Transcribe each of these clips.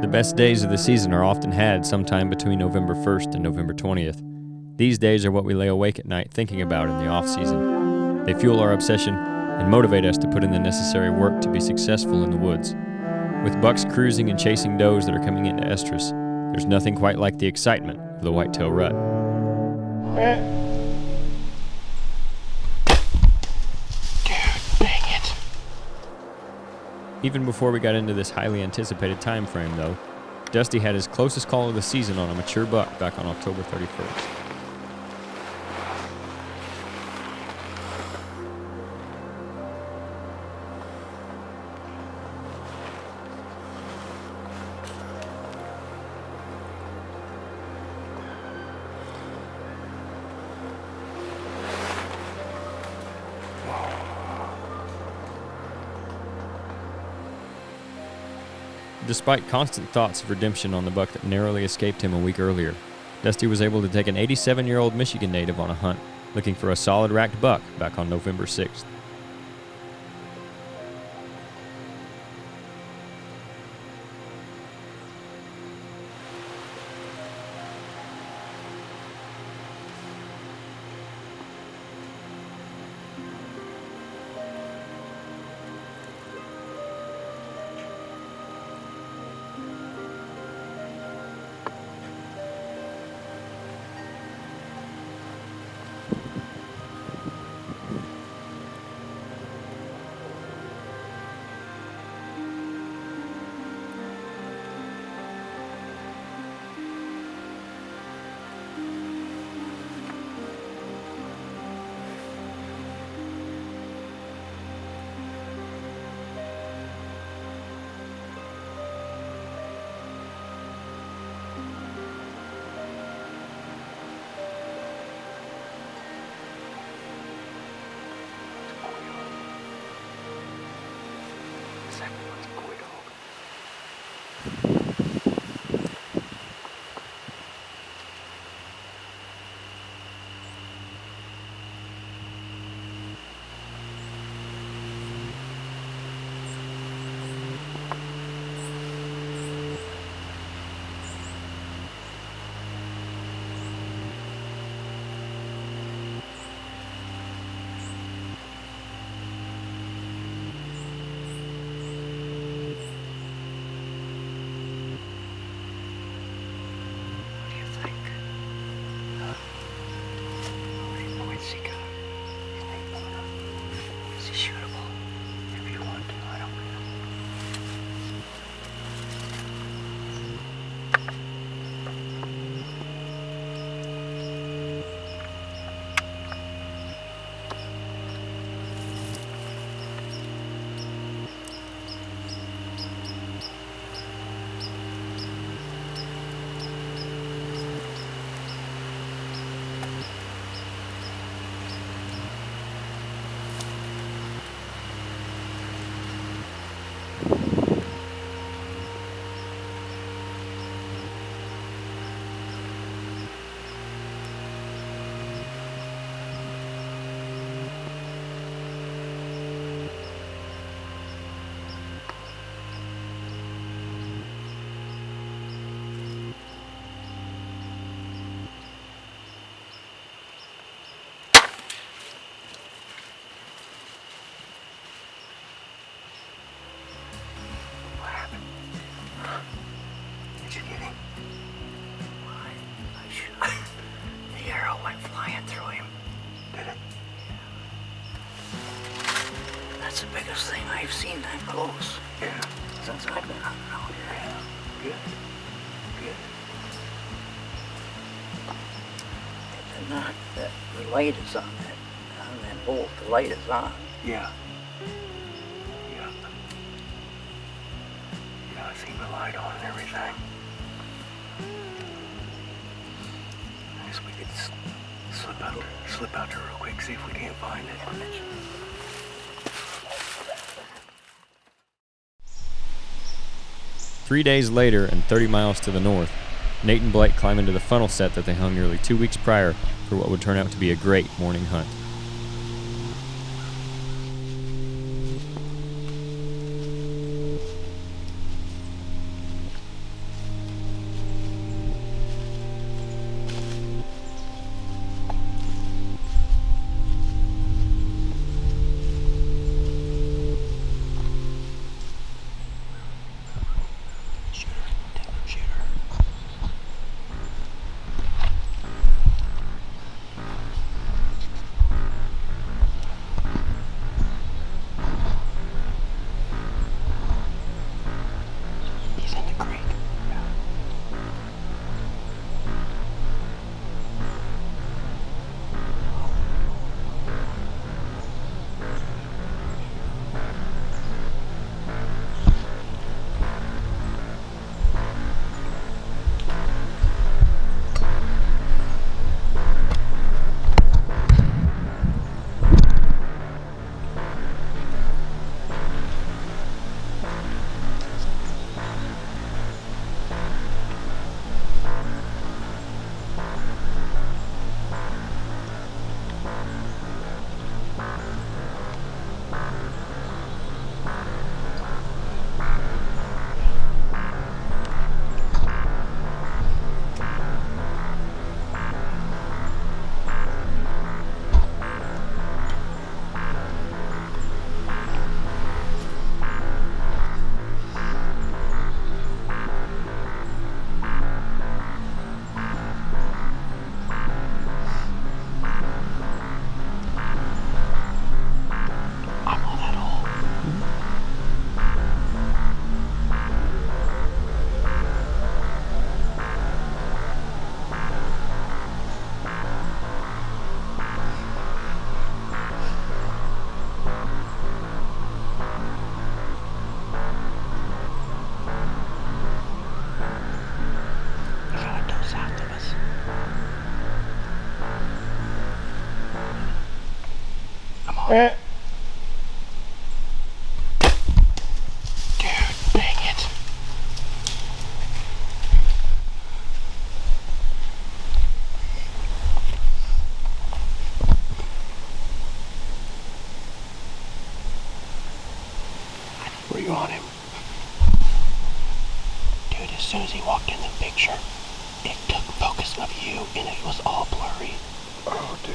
The best days of the season are often had sometime between November 1st and November 20th. These days are what we lay awake at night thinking about in the off-season. They fuel our obsession and motivate us to put in the necessary work to be successful in the woods. With bucks cruising and chasing does that are coming into estrus, there's nothing quite like the excitement of the whitetail rut. Even before we got into this highly anticipated time frame, though, Dusty had his closest call of the season on a mature buck back on October 31st. Despite constant thoughts of redemption on the buck that narrowly escaped him a week earlier, Dusty was able to take an 87-year-old Michigan native on a hunt, looking for a solid racked buck back on November 6th. That's the biggest thing I've seen that close. Yeah. Since I've been hunting out here. Yeah. Good. And then the light is on that bolt. The light is on. Yeah. I see the light on and everything. I guess we could slip out there real quick, see if we can't find it. 3 days later and 30 miles to the north, Nate and Blake climb into the funnel set that they hung nearly 2 weeks prior for what would turn out to be a great morning hunt. Dude, dang it. Were you on him? Dude, as soon as he walked in the picture, it took focus of you and it was all blurry. Oh, dude.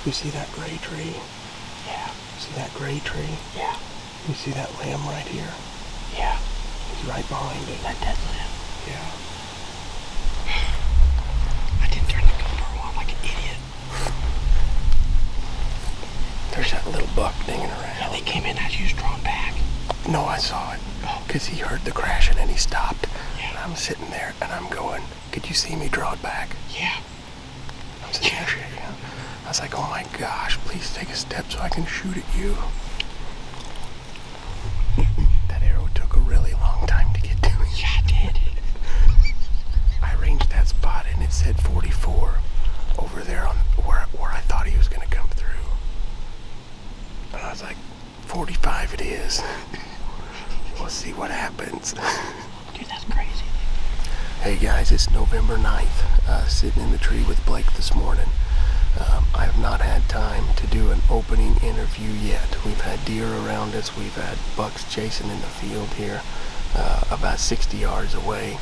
You see that gray tree? Yeah. See that gray tree? Yeah. You see that limb right here? Yeah. He's right behind it. That dead limb? Yeah. I didn't turn the GoPro on like an idiot. There's that little buck dinging around. Yeah, they came in as you was drawn back. No, I saw it. Because he heard the crashing and he stopped. Yeah. And I'm sitting there and I'm going, could you see me draw it back? Yeah. I'm sitting there shaking. I was like, oh my gosh, please take a step so I can shoot at you. That arrow took a really long time to get to me. Yeah, it did. I ranged that spot and it said 44 over there on where I thought he was going to come through. And I was like, 45 it is. We'll see what happens. Dude, that's crazy. Hey guys, it's November 9th, sitting in the tree with Blake this morning. I have not had time to do an opening interview yet. We've had deer around us, we've had bucks chasing in the field here, about 60 yards away.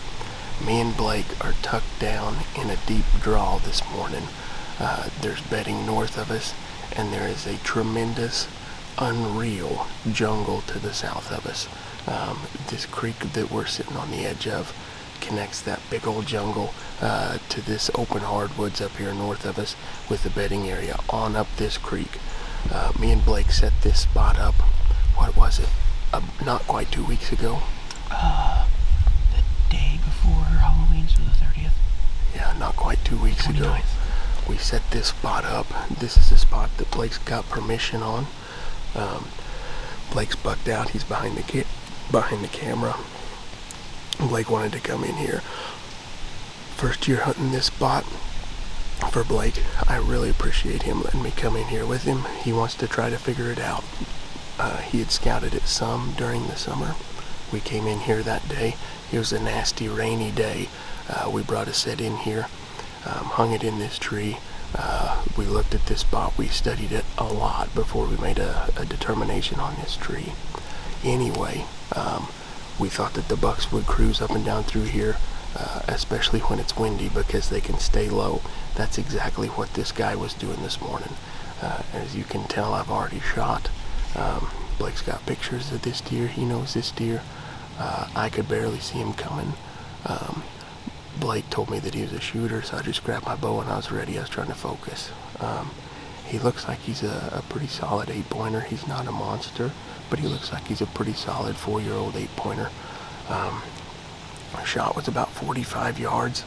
Me and Blake are tucked down in a deep draw this morning. There's bedding north of us, and there is a tremendous, unreal jungle to the south of us. This creek that we're sitting on the edge of connects that big old jungle to this open hardwoods up here north of us with the bedding area on up this creek. Me and Blake set this spot up, what was it, not quite 2 weeks ago? The day before Halloween, so the 30th? Yeah, not quite 2 weeks 29th. Ago. We set this spot up. This is the spot that Blake's got permission on. Blake's bucked out, he's behind the camera. Blake wanted to come in here. First year hunting this spot for Blake. I really appreciate him letting me come in here with him. He wants to try to figure it out. He had scouted it some during the summer. We came in here that day. It was a nasty rainy day. We brought a set in here, hung it in this tree. We looked at this spot. We studied it a lot before we made a determination on this tree. Anyway, we thought that the bucks would cruise up and down through here, especially when it's windy, because they can stay low. That's exactly what this guy was doing this morning. As you can tell, I've already shot. Blake's got pictures of this deer. He knows this deer. I could barely see him coming. Blake told me that he was a shooter, so I just grabbed my bow and I was ready. I was trying to focus. He looks like he's a pretty solid 8-pointer. He's not a monster, but he looks like he's a pretty solid 4-year-old 8-pointer. My shot was about 45 yards.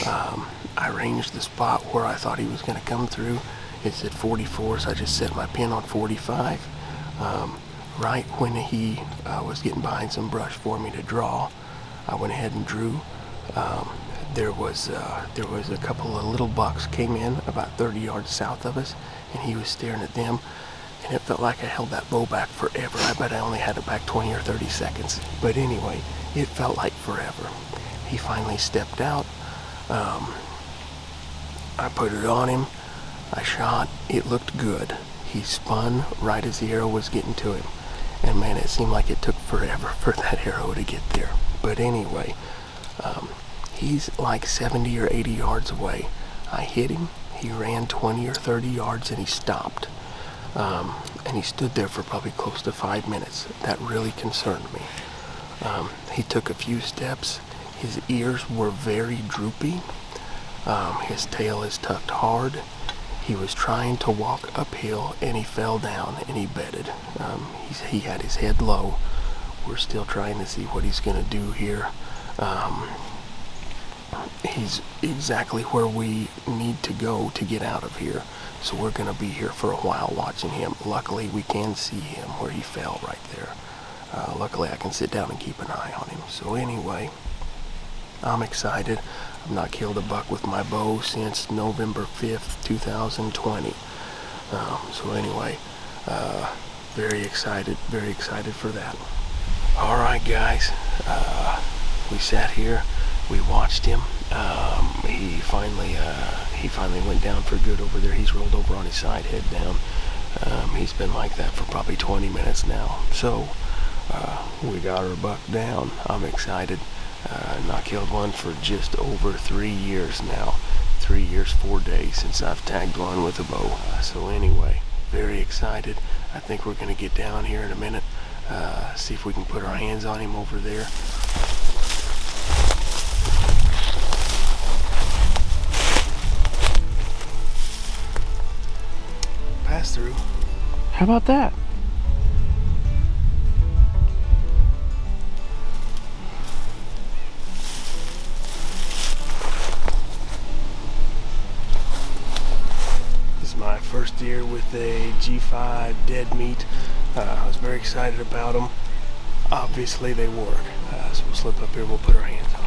I ranged the spot where I thought he was going to come through. It said 44, so I just set my pin on 45. Right when he was getting behind some brush for me to draw, I went ahead and drew. There was a couple of little bucks came in about 30 yards south of us, and he was staring at them, and it felt like I held that bow back forever. I bet I only had it back 20 or 30 seconds. But anyway, it felt like forever. He finally stepped out. I put it on him. I shot. It looked good. He spun right as the arrow was getting to him. And man, it seemed like it took forever for that arrow to get there. But anyway, he's like 70 or 80 yards away. I hit him. He ran 20 or 30 yards and he stopped. And he stood there for probably close to 5 minutes. That really concerned me. He took a few steps. His ears were very droopy. His tail is tucked hard. He was trying to walk uphill and he fell down and he bedded. He had his head low. We're still trying to see what he's going to do here. He's exactly where we need to go to get out of here. So we're going to be here for a while watching him. Luckily, we can see him where he fell right there. Luckily, I can sit down and keep an eye on him. So anyway, I'm excited. I've not killed a buck with my bow since November 5th, 2020. So anyway, very excited for that. All right, guys, we sat here, we watched him. He finally went down for good over there. He's rolled over on his side, head down. He's been like that for probably 20 minutes now. So we got our buck down. I'm excited. Not killed one for just over 3 years now. 3 years, 4 days since I've tagged one with a bow. So anyway, very excited. I think we're gonna get down here in a minute, see if we can put our hands on him over there. Pass through. How about that? This is my first deer with a G5 dead meat. I was very excited about them. Obviously they work. So we'll slip up here, we'll put our hands on them.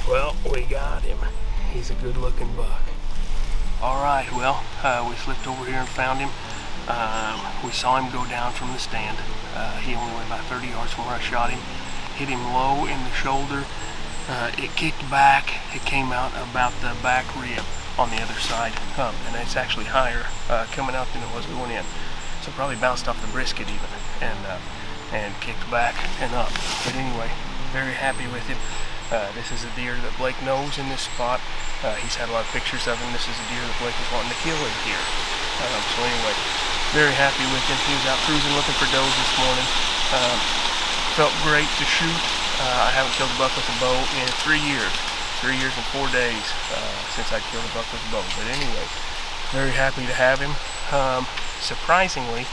Well, we got him. He's a good looking buck. Alright, well, we slipped over here and found him. We saw him go down from the stand. He only went about 30 yards from where I shot him. Hit him low in the shoulder. It kicked back. It came out about the back rib on the other side. And it's actually higher coming out than it was going in. So probably bounced off the brisket even. And kicked back and up. But anyway, very happy with him. This is a deer that Blake knows in this spot. He's had a lot of pictures of him. This is a deer that Blake was wanting to kill in here. So anyway, very happy with him. He was out cruising looking for does this morning. Felt great to shoot. I haven't killed a buck with a bow in 3 years. 3 years and 4 days since I killed a buck with a bow. But anyway, very happy to have him. Surprisingly,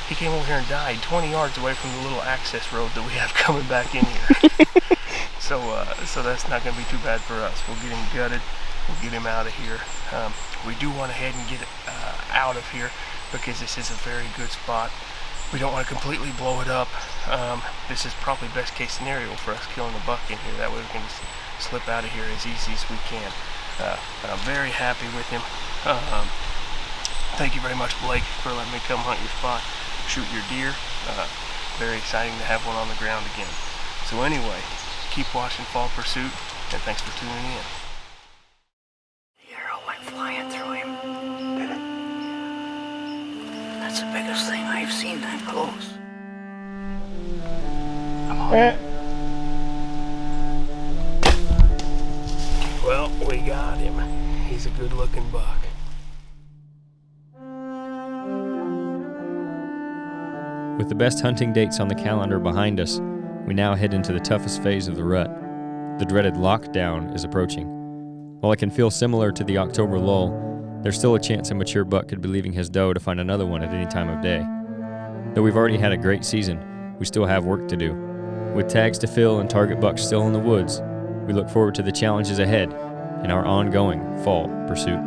he came over here and died 20 yards away from the little access road that we have coming back in here. So that's not going to be too bad for us. We'll get him gutted. We'll get him out of here. We do want to head and get it out of here because this is a very good spot. We don't want to completely blow it up. This is probably best case scenario for us killing a buck in here. That way we can just slip out of here as easy as we can. I'm very happy with him. Thank you very much, Blake, for letting me come hunt your spot, shoot your deer. Very exciting to have one on the ground again. So anyway, keep watching Fall Pursuit, and thanks for tuning in. The arrow went flying through him. Did it? That's the biggest thing I've seen that close. Come on. Well, we got him. He's a good looking buck. With the best hunting dates on the calendar behind us, we now head into the toughest phase of the rut. The dreaded lockdown is approaching. While it can feel similar to the October lull, there's still a chance a mature buck could be leaving his doe to find another one at any time of day. Though we've already had a great season, we still have work to do. With tags to fill and target bucks still in the woods, we look forward to the challenges ahead in our ongoing fall pursuit.